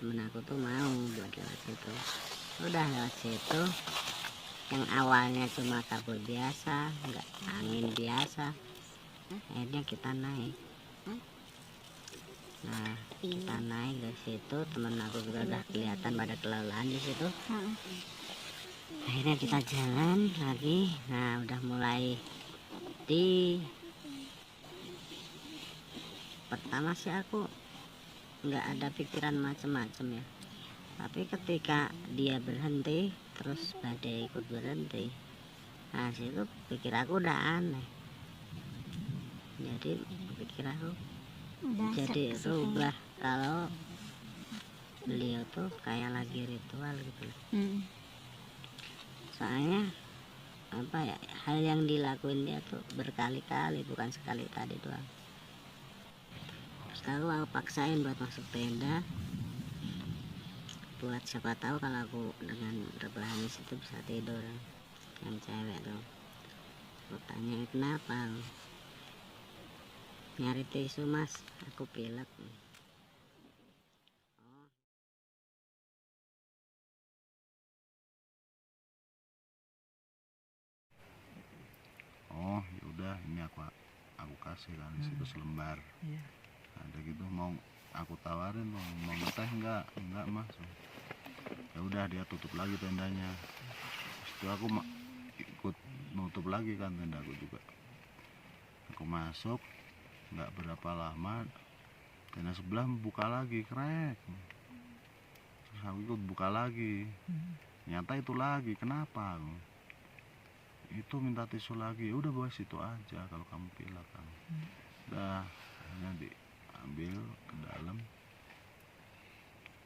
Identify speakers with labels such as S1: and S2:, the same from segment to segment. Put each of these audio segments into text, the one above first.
S1: temen aku tuh mau buat lewat situ. Udah lewat situ, yang awalnya cuma kabut biasa, nggak angin biasa, akhirnya kita naik. Nah, kita naik ke situ, temen aku juga udah kelihatan pada kelelahan di situ. Akhirnya kita jalan lagi. Nah, udah mulai di pertama sih aku nggak ada pikiran macem-macem ya, tapi ketika dia berhenti terus badai ikut berhenti, nah situ pikir aku udah aneh. Jadi pikir aku jadi rubah kalau beliau tuh kayak lagi ritual gitu. Soalnya apa ya, hal yang dilakuin dia tuh berkali-kali, bukan sekali tadi doang. Terus aku paksain buat masuk tenda, buat siapa tahu kalau aku dengan rebahan di situ bisa tidur. Yang cewek tuh aku tanya, kenapa nyari tisu mas, aku pilek.
S2: Oh ya udah, ini aku kasih kan di situ selembar. Ada gitu, mau aku tawarin mau ngeteh enggak mas. Ya udah, dia tutup lagi tendanya. Terus aku ikut nutup lagi kan tenda aku juga. Aku masuk, nggak berapa lama tenda sebelah buka lagi, krek. Terus aku ikut buka lagi, nyata itu lagi. Kenapa? Itu minta tisu lagi. Ya udah bawa situ aja kalau kamu pilek kan. Udah, akhirnya diambil ke dalam.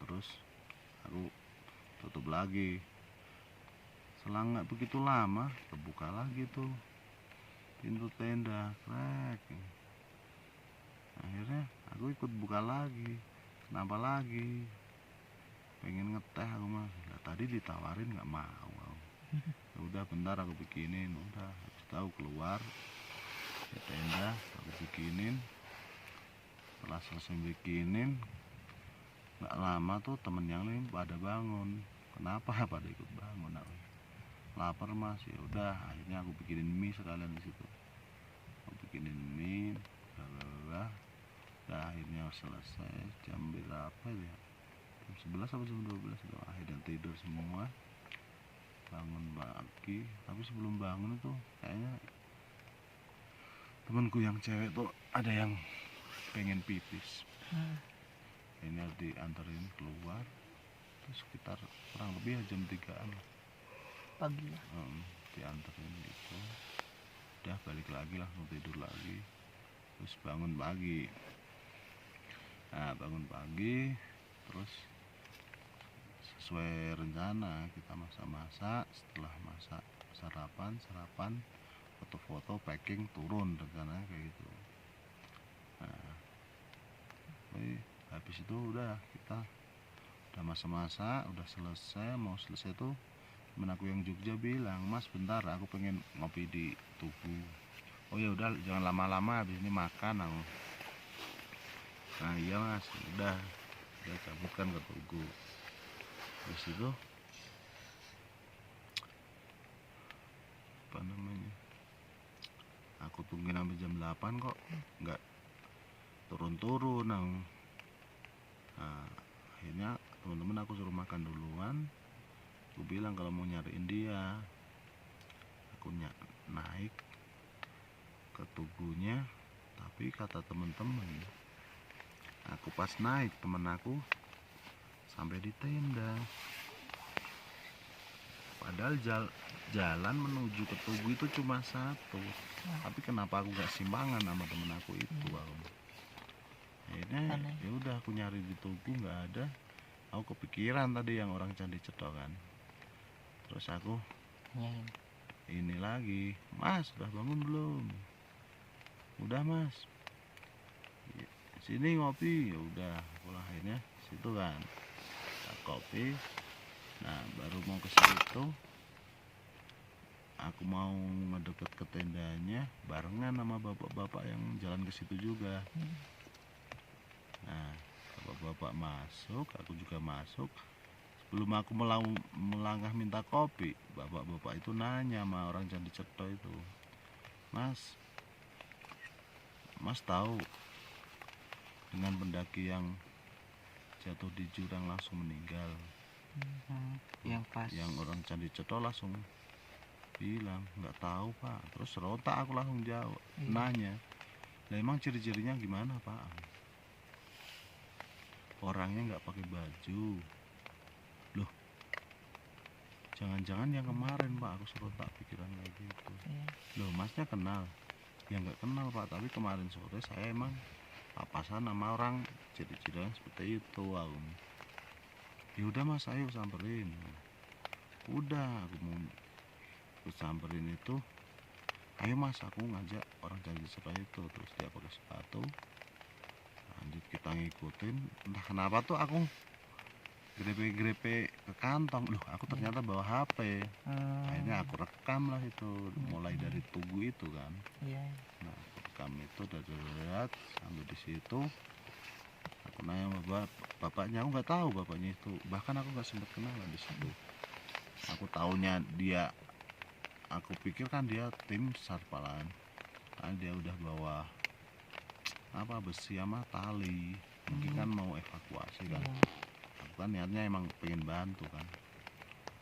S2: Terus aku tutup lagi. Selang nggak begitu lama kebuka lagi tuh pintu tenda, krek. Akhirnya aku ikut buka lagi. Kenapa lagi? Pengen ngeteh aku mah. Nah, tadi ditawarin nggak mau. Ya udah bentar aku bikinin. Udah, habis tahu keluar ke tenda aku bikinin. Setelah selesai bikinin, nggak lama tuh temen yang lain pada bangun. Kenapa pada ikut bangun? Lapar mas. Ya udah, akhirnya aku bikinin mie sekalian di situ. Aku bikinin mie, udah akhirnya selesai. Jam berapa ya? Jam 11 atau jam 12 itu akhirnya tidur semua. Bangun pagi, tapi sebelum bangun itu kayaknya temanku yang cewek tuh ada yang pengen pipis. Ini harus diantarin keluar. Terus sekitar kurang lebih jam 3-an
S3: pagi ya.
S2: Diantarin gitu. Udah balik lagi lah, mau tidur lagi. Terus bangun pagi. Nah bangun pagi, terus sesuai rencana kita masak-masak. Setelah masak sarapan, foto-foto, packing, turun rencananya kayak gitu. Nah, habis itu udah kita udah masak-masak, udah selesai. Mau selesai tuh temen aku yang Jogja bilang, mas bentar aku pengen ngopi di Tugu. Oh ya udah, jangan lama-lama, habis ini makan aku. Nah iya mas, udah cabut kan ke Tugu. Habis itu apa namanya, aku tungguin sampai jam 8 kok nggak turun-turun. Nah, akhirnya teman-teman aku suruh makan duluan. Aku bilang kalau mau nyariin dia. Aku naik ke Tugunya, tapi kata temen-temen, aku pas naik temen aku sampai di tenda. Padahal jalan menuju ke Tugu itu cuma satu. Tapi kenapa aku gak simpangan sama temen aku itu? Akhirnya ya udah aku nyari di Tugu nggak ada. Aku kepikiran tadi yang orang Candi Cetro kan. Terus aku ini lagi, mas udah bangun belum? Udah mas, sini ngopi. Ya udah, pulang akhirnya situ kan kopi. Nah baru mau ke situ, aku mau ngedeket ke tendanya barengan sama bapak-bapak yang jalan ke situ juga. Nah bapak masuk, aku juga masuk. Sebelum aku melangkah minta kopi, bapak-bapak itu nanya sama orang Candi Cetro itu, Mas tahu dengan pendaki yang jatuh di jurang langsung meninggal?
S3: Yang pas.
S2: Yang orang Candi Cetro langsung bilang nggak tahu pak. Terus serontak aku langsung jawab, nanya, lah emang ciri-cirinya gimana pak? Orangnya nggak pakai baju. Loh, jangan-jangan yang kemarin pak. Aku serontak pikiran kayak gitu. Loh, masnya kenal? Ya nggak kenal pak, tapi kemarin sore saya emang papasan sama orang ciri-cirinya seperti itu. Aku, ya udah mas, ayo samperin. Udah, aku samperin itu, ayo mas, aku ngajak orang Candi Cetro itu. Terus dia pakai sepatu, lanjut kita ngikutin. Entah kenapa tuh aku grepe-grepe ke kantong. Loh, aku ternyata bawa HP. Akhirnya aku rekam lah itu, mulai dari Tugu itu kan. Nah, aku rekam itu dari sampai di situ. Aku nanya sama bapaknya, aku nggak tahu bapaknya itu. Bahkan aku nggak sempat kenalan di situ. Aku taunya dia, aku pikir kan dia tim sarpalan. Kan dia udah bawa apa, besi sama tali. Mungkin kan mau evakuasi kan. Aku kan niatnya emang pengen bantu kan.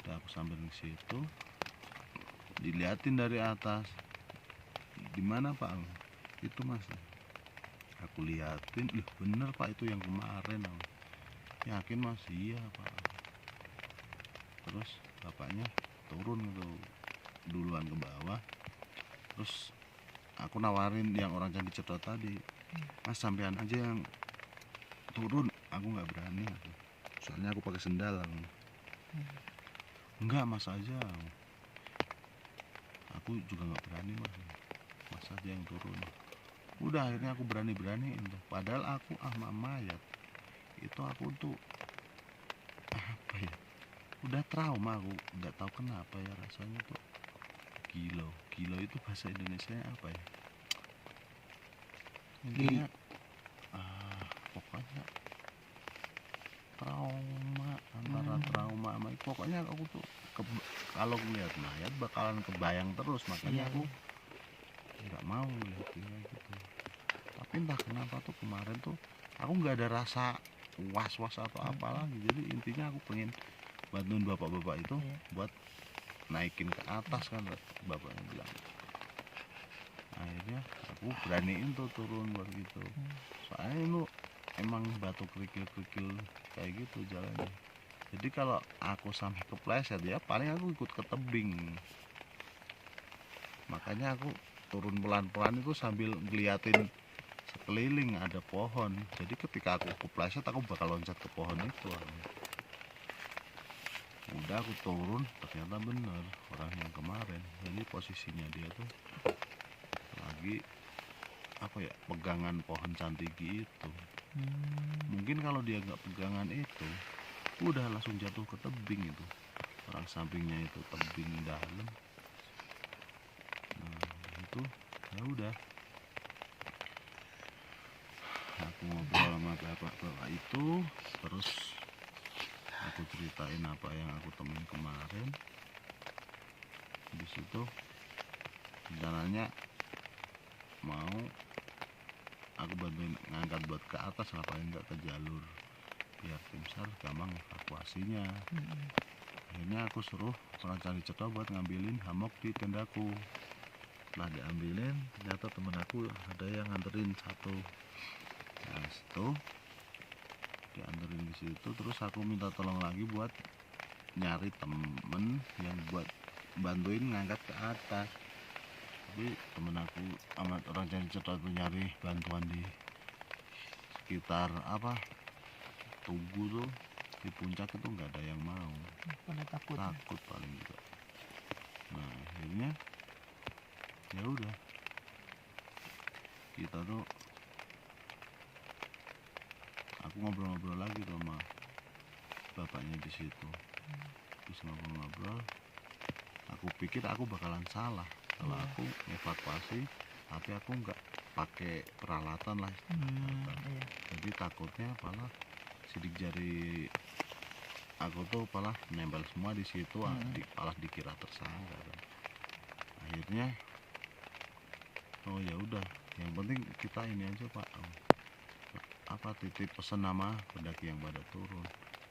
S2: Udah aku samperin ke situ, diliatin dari atas. Di mana pak? Itu mas. Aku liatin, loh bener pak, itu yang kemarin. Aku yakin mas, iya pak. Terus bapaknya turun gitu duluan ke bawah. Terus aku nawarin yang orang Candi Cetro tadi, mas sampean aja yang turun, aku nggak berani. Soalnya aku pakai sendal. Enggak, mas aja. Aku juga nggak berani mas aja yang turun. Udah, akhirnya aku berani-beraniin tuh. Padahal aku mayat itu, aku tuh apa ya, udah trauma. Aku nggak tahu kenapa ya, rasanya tuh gilo itu bahasa Indonesia apa ya, intinya pokoknya trauma, antara trauma sama itu. Pokoknya aku tuh kalau ngeliat mayat bakalan kebayang terus. Makanya aku nggak mau lihat kayak gitu. Tapi entah kenapa tuh kemarin tuh aku nggak ada rasa was-was atau apa lagi. Jadi intinya aku pengen bantuin bapak-bapak itu buat naikin ke atas kan, bapaknya bilang. Akhirnya aku beraniin tuh turun buat gitu. Soalnya itu emang batu kerikil-kerikil kayak gitu jalannya. Jadi kalau aku sampai kepleset ya paling aku ikut ke tebing. Makanya aku turun pelan-pelan itu sambil ngeliatin sekeliling ada pohon. Jadi ketika aku kepleset aku bakal loncat ke pohon itu. Udah aku turun, ternyata bener orang yang kemarin. Jadi posisinya dia tuh lagi apa ya, pegangan pohon cantigi itu. Mungkin kalau dia nggak pegangan itu udah langsung jatuh ke tebing itu. Orang sampingnya itu tebing dalam. Nah itu ya udah, aku ngobrol sama bapak-bapak itu. Terus aku ceritain apa yang aku temuin kemarin. Di situ rencananya mau aku bantuin ngangkat buat ke atas, ngapain nggak ke jalur biar tim SAR gampang evakuasinya. Akhirnya aku suruh orang Candi Cetro buat ngambilin hammock di tendaku. Nah diambilin, ternyata temen aku ada yang nganterin satu. Nah situ dianterin di situ. Terus aku minta tolong lagi buat nyari temen yang buat bantuin ngangkat ke atas. Tapi temen aku amat orang Candi Cetro itu nyari bantuan di sekitar apa, Tugu tuh, di puncak itu nggak ada yang mau.
S3: Pada
S2: Takut paling juga. Nah akhirnya ya udah, kita tuh aku ngobrol-ngobrol lagi sama bapaknya di situ. Terus ngobrol-ngobrol, aku pikir aku bakalan salah kalau aku evakuasi tapi aku nggak pakai peralatan lah. Jadi takutnya malah sidik jari aku tuh malah nempel semua di situ, malah dikira tersangka kan. Akhirnya oh ya udah, yang penting kita ini aja Pak, apa titip pesan nama pendaki yang pada turun.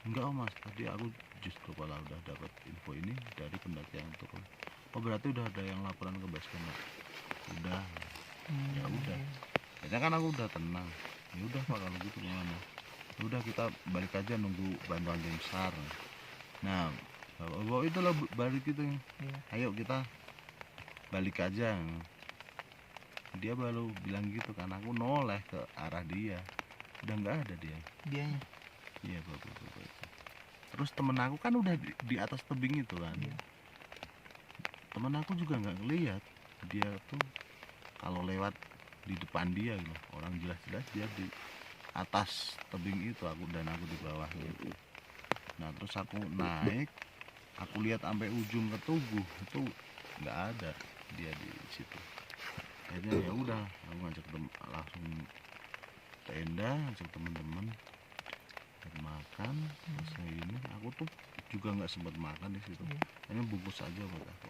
S2: Enggak Mas, tadi aku justru malah udah dapat info ini dari pendaki yang turun. Oh berarti udah ada yang laporan ke base camp? Udah. Ya udah, akhirnya kan aku udah tenang. Ya udah Pak kalau gitu gimana? Ya udah kita balik aja nunggu bantuan tim SAR. Nah bawa itulah balik gitu. Ayo kita balik aja. Dia baru bilang gitu kan, aku noleh ke arah dia, udah nggak ada dianya. Iya bapak itu. Terus temen aku kan udah di atas tebing itu kan. Temen aku juga nggak ngelihat dia tuh kalau lewat di depan dia gitu. Orang jelas-jelas dia di atas tebing itu, aku di bawahnya. Nah terus aku naik, aku lihat sampai ujung ke Tugu itu nggak ada dia di situ. Akhirnya ya udah, aku ngajak langsung tenda, ngajak teman-teman makan. Terus ini aku tuh juga nggak sempat makan di situ, hanya bungkus aja buat aku.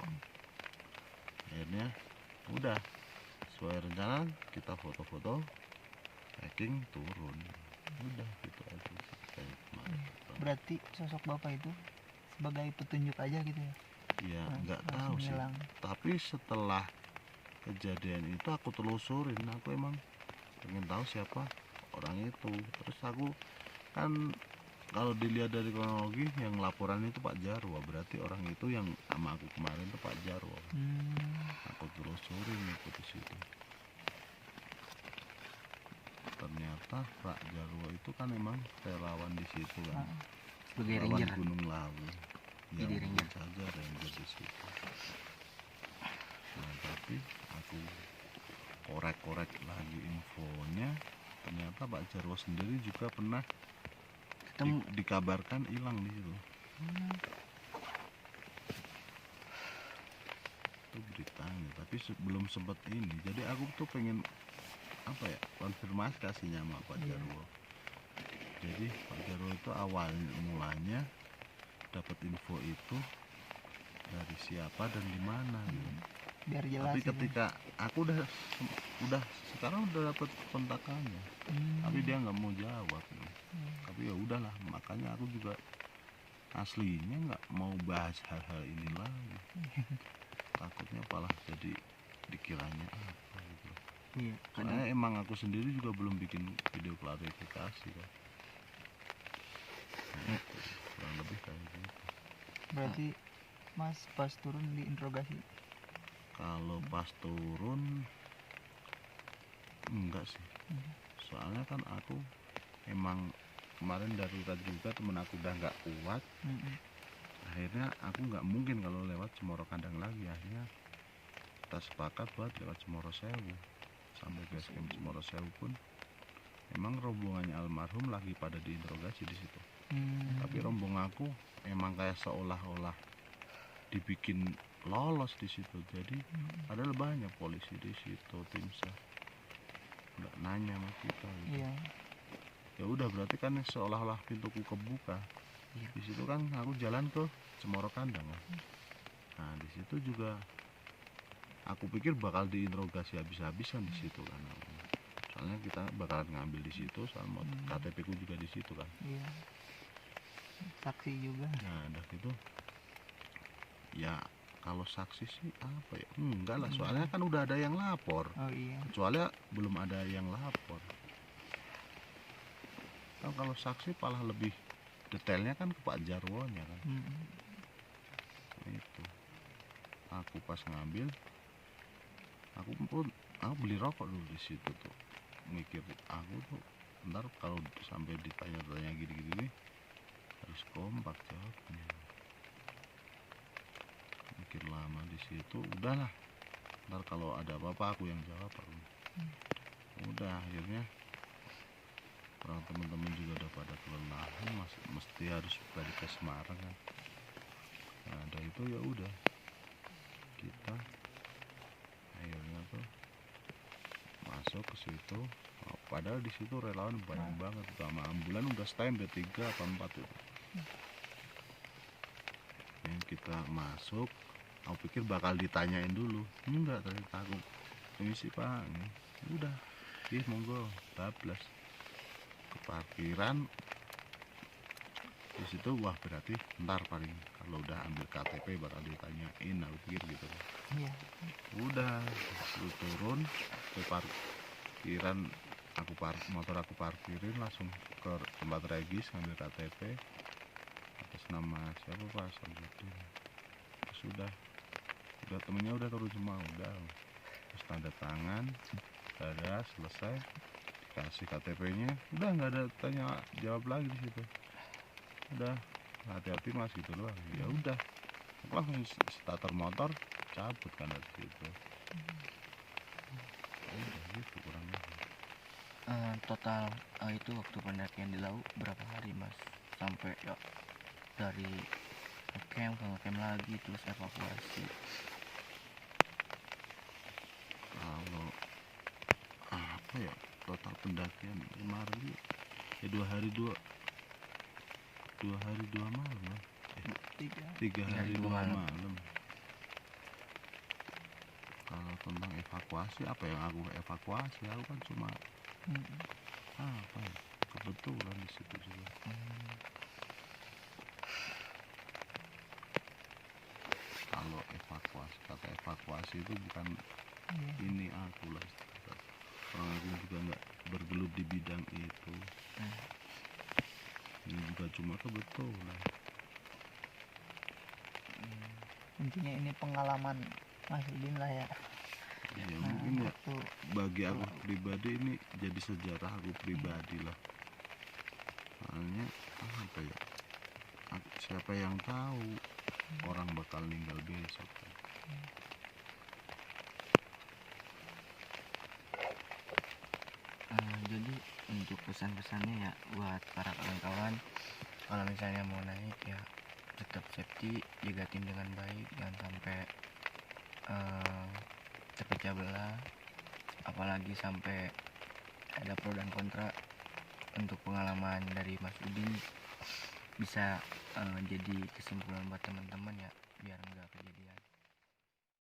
S2: Akhirnya udah sesuai rencana, kita foto-foto, packing, turun. Udah gitu aja sih.
S3: Berarti sosok bapak itu sebagai petunjuk aja gitu ya?
S2: Ya nggak tahu sih. Tapi setelah kejadian itu aku telusurin, aku emang pengen tahu siapa orang itu. Terus aku kan kalau dilihat dari kronologi yang laporan itu Pak Jarwo, berarti orang itu yang sama aku kemarin itu Pak Jarwo. Aku telusurin itu di situ. Ternyata Pak Jarwo itu kan emang relawan di situ kan,
S3: sebagai
S2: relawan
S3: ranger
S2: Gunung Lawu. Ya
S3: jadi
S2: mungkin saja ranger di situ. Nah tapi aku korek-korek lagi infonya, ternyata Pak Jarwo sendiri juga pernah dikabarkan hilang di situ. Itu beritanya, tapi belum sempat ini. Jadi aku tuh pengen apa ya, konfirmasi kasihnya sama Pak Jarwo. Jadi Pak Jarwo itu awal mulanya dapat info itu dari siapa dan di mana gitu.
S3: Biar jelas.
S2: Tapi ketika aku udah sekarang udah dapat kontakannya, tapi dia nggak mau jawab. Tapi ya udahlah, makanya aku juga aslinya nggak mau bahas hal-hal ini lagi. Takutnya malah jadi dikiranya apa gitu.
S3: Iya,
S2: Soalnya emang aku sendiri juga belum bikin video klarifikasi kan. Nah, itu, kurang lebih kayak gitu.
S3: Berarti Mas pas turun diinterogasi?
S2: Kalau pas turun enggak sih. Soalnya kan aku emang kemarin darurat juga, temen aku udah nggak kuat. Akhirnya aku nggak mungkin kalau lewat Cemoro Kandang lagi. Akhirnya kita sepakat buat lewat Cemoro Sewu. Sampai base camp Cemoro Sewu pun emang rombongannya almarhum lagi pada diinterogasi di situ. Tapi rombongan aku emang kayak seolah-olah dibikin lolos di situ. Jadi ada banyak polisi di situ, tim SAR nggak nanya sama kita gitu. Ya udah berarti kan seolah-olah pintuku kebuka. Di situ kan aku jalan ke Cemoro Kandang kan. Nah di situ juga aku pikir bakal diinterogasi habis-habisan di situ kan. Soalnya kita bakalan ngambil di situ, sama KTP ku juga di situ kan.
S3: Saksi juga.
S2: Nah udah gitu ya, kalau saksi sih apa ya, enggak lah, soalnya kan udah ada yang lapor. Kecuali belum ada yang lapor kan. Kalau saksi malah lebih detailnya kan ke Pak Jarwonya kan. Itu aku pas ngambil, aku beli rokok dulu di situ tuh, mikir aku tuh ntar kalau sampai ditanya-tanya gini-gini harus kompak jawabnya. Mikir lama di situ, udahlah ntar kalau ada apa-apa aku yang jawab. Udah akhirnya orang teman-teman juga udah pada kelelahan, mesti harus balik ke Semarang kan. Nah ada itu ya udah, kita akhirnya tuh masuk ke situ, padahal di situ relawan banyak banget, sama ambulan udah standby 3 apa 4 itu. Yang kita masuk, aku pikir bakal ditanyain dulu, enggak, ternyata aku permisi pak, udah monggo bablas ke parkiran. Di situ wah berarti ntar paling kalau udah ambil KTP bakal ditanyain, aku pikir gitu.
S3: Iya.
S2: Udah lu turun ke parkiran, motor aku parkirin, langsung ke tempat regis ngambil KTP atas nama siapa pak, Samsudin. Terus udah temennya udah turun semua, udah terus tanda tangan, ada selesai, kasih KTP-nya, udah nggak ada tanya jawab lagi di situ. Udah hati-hati mas gitu loh. Ya udah langsung starter motor cabut kan dari situ. Udah gitu kurang lebih.
S4: Total itu waktu pendakian di laut berapa hari mas, sampai ya dari ngecamp ke ngecamp lagi terus evakuasi?
S2: Kalau apa ya, total pendakian kemarin ya 2 hari 2 malam ya. 3 hari 2 malam. Kalau tentang evakuasi, apa yang aku evakuasi, aku kan cuma apa ya, kebetulan di situ juga. Kalau kata evakuasi itu bukan ini aku lah, orang aku juga nggak bergelut di bidang itu. Ini juga cuma kebetulan.
S3: Intinya ini pengalaman Mas Udin lah ya.
S2: Ya mungkin ya
S3: waktu
S2: bagi aku pribadi ini jadi sejarah aku pribadi lah. Soalnya apa ya, siapa yang tahu orang bakal meninggal besok kan.
S4: Jadi untuk pesan-pesannya ya buat para kawan-kawan, kalau misalnya mau naik ya tetap safety, jaga tim dengan baik, jangan sampai terpecah belah, apalagi sampai ada pro dan kontra. Untuk pengalaman dari Mas Udin bisa jadi kesimpulan buat teman-teman ya, biar nggak kejadian.